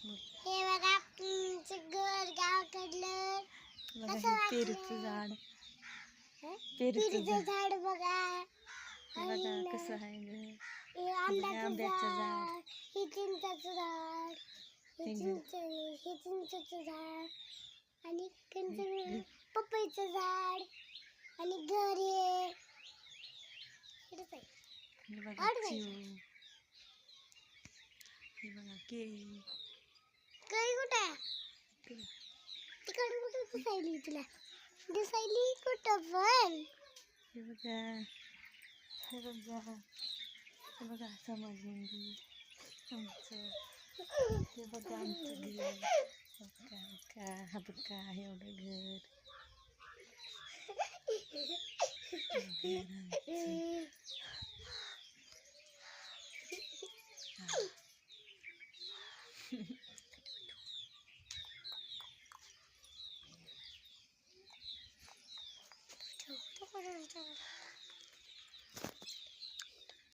हे बघा तुमचं घर गावाकडलं बघा कसं हे वाटलं? पेरूचं झाड पेरूचं झाड बघा हे बघा कसं आहे घर. हे आंब्याचं आंब्याचं झाड, हे चिंचाचं झाड, हे चिंचेचं झाड आणि पपईचं झाड आणि घर आहे. इथंच आहे. हे बघा चिव, हे बघा केळी. केळी कुठे आहे? तिकडे कुठे दिसायली तुला? दिसायली कुठं पण? हे बघा, हे बघा, हे बघा समाज मंदिर आमचं. हे बघा आमचं घर. बघा हा बघा एवढं घर. हे घर आमचं.